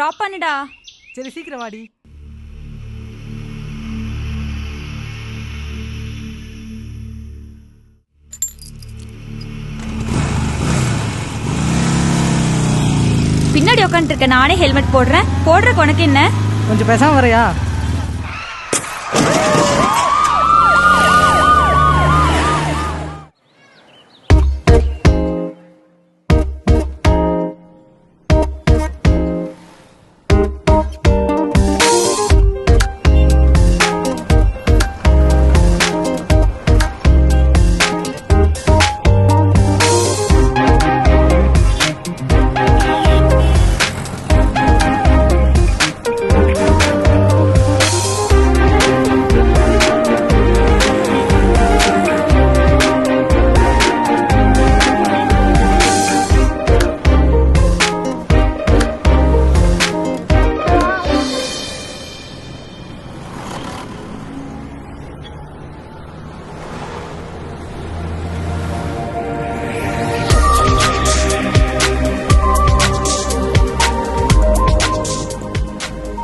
Drop பண்ணிடா. சரி சீக்கிரம் வாடி. பின்னாடி உட்காந்துருக்க நானே ஹெல்மெட் போடுறேன். போடுறக்கு உனக்கு என்ன? கொஞ்சம் பேசாம வரையா?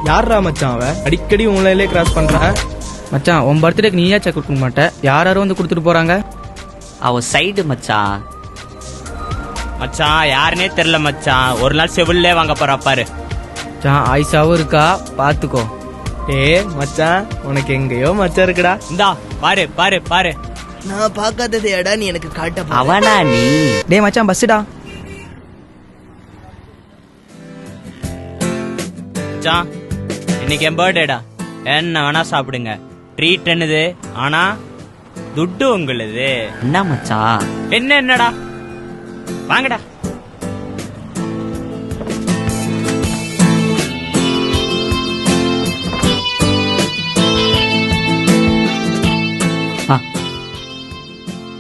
யாரா மச்சான் அவ? அடிக்கடி உன்லையிலே கிராஸ் பண்றான். மச்சான் உன் பர்த்டேக்கு நீயா செக் கொடுக்க மாட்டேன், யாரும் வந்து கொடுத்துட்டு போறாங்க. அவ சைடு மச்சான். மச்சான் யாருனே தெரியல மச்சான். ஒரு நாள் செவிலே வாங்க போறா பாரு. மச்சான் ஆயிஷாவும் இருக்கா, பாத்துக்கோ. மச்சான் உனக்கு எங்கேயோ மச்சான் இருக்குடா. இந்தா பாரு பாரு பாரு. நான் பாக்காதது எடா நீ எனக்கு காட்ட. அவனா நீ? டேய் மச்சான் பஸ்ஸுடா. மச்சான் இன்னைக்கு என் பர்த்டேடா. என்ன வேணா சாப்பிடுங்க. ட்ரீட் என்னது, ஆனா துட்டு உங்களுது. என்ன மச்சான்? என்னடா வாங்கடா.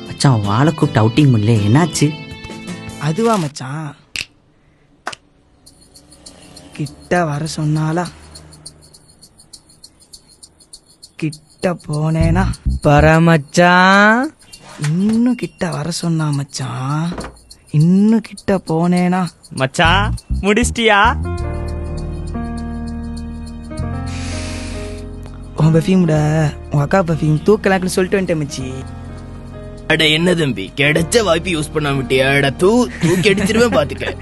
மச்சான் வாழை கூப்பிட்டு அவுட்டிங் பண்ணல, என்னாச்சு? அதுவா மச்சான், கிட்ட வர சொன்னாலா, கிட்ட போனேனா பர மச்சான். இன்னும் கிட்ட வர சொன்னா மச்சான், இன்னும் கிட்ட போனேனா. மச்சான் முடிச்சிட்டியா? உன் பர்ஃபியூம்ட உன் அக்கா பர்ஃபியூம் தூக்கலாக்குன்னு சொல்லிட்டு வந்துட்டேன் மச்சி. அட என்ன தம்பி, கிடைச்ச வாய்ப்பு யூஸ் பண்ண விட்டியா? தூக்கி அடிச்சிருவேன் பாத்துக்க.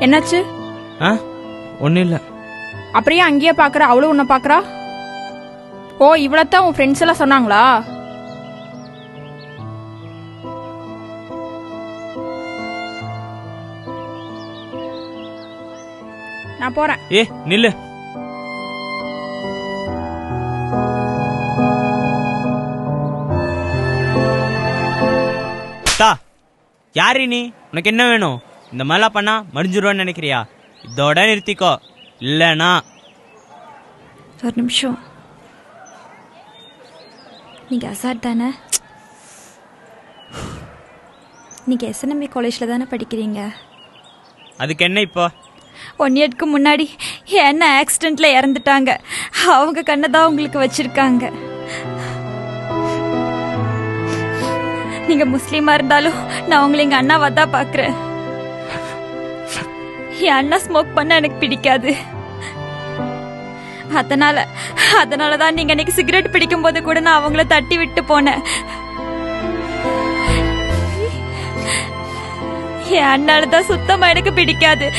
என்னாச்சு? ஒன்னும் இல்ல. அப்படியே அங்கேயே பாக்குற, அவளும் உன்னை பாக்குறா. ஓ இவ்வளவுதான் உன் ஃப்ரெண்ட்ஸ் எல்லாம் சொன்னாங்களா? நான் போறேன். நில்லு. யாரு நீ? உனக்கு என்ன வேணும்? இந்த மாதிரிலாம் பண்ணா மடிஞ்சிருவான்னு நினைக்கிறியா? இதோட நிறுத்திக்கோ, இல்லைனா ஒரு நிமிஷம். நீங்கள் அசாட் தானே? நீங்கள் எஸ்என்எம்ஏ காலேஜில் தானே படிக்கிறீங்க? அதுக்கு என்ன இப்போ? 1 இயர்க்கு முன்னாடி என்ன ஆக்சிடெண்ட்டில் இறந்துட்டாங்க. அவங்க கண்ணை தான் உங்களுக்கு வச்சுருக்காங்க. நீங்கள் முஸ்லீமாக இருந்தாலும் நான் உங்களை எங்கள் அண்ணாவாக தான் பார்க்குறேன். என் அண்ணா ஸ்மோக் பண்ண எனக்கு பிடிக்காது. அதனால தான் நீங்கள் அன்னைக்கு சிகரெட் பிடிக்கும்போது கூட நான் அவங்கள தட்டி விட்டு போனேன். என் அண்ணால தான் சுத்தமா எனக்கு பிடிக்காது.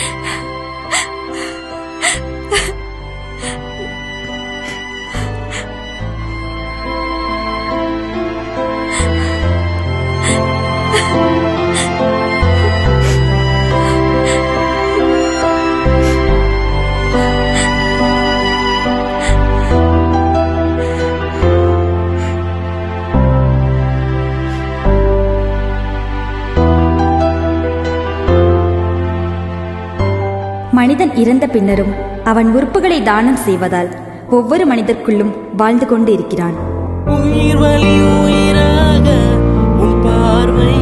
மனிதன் இறந்த பின்னரும் அவன் உறுப்புகளை தானம் செய்வதால் ஒவ்வொரு மனிதர்க்குள்ளும் வாழ்ந்து கொண்டு இருக்கிறான். உயிர் வலி உயிராக உன் பார்வை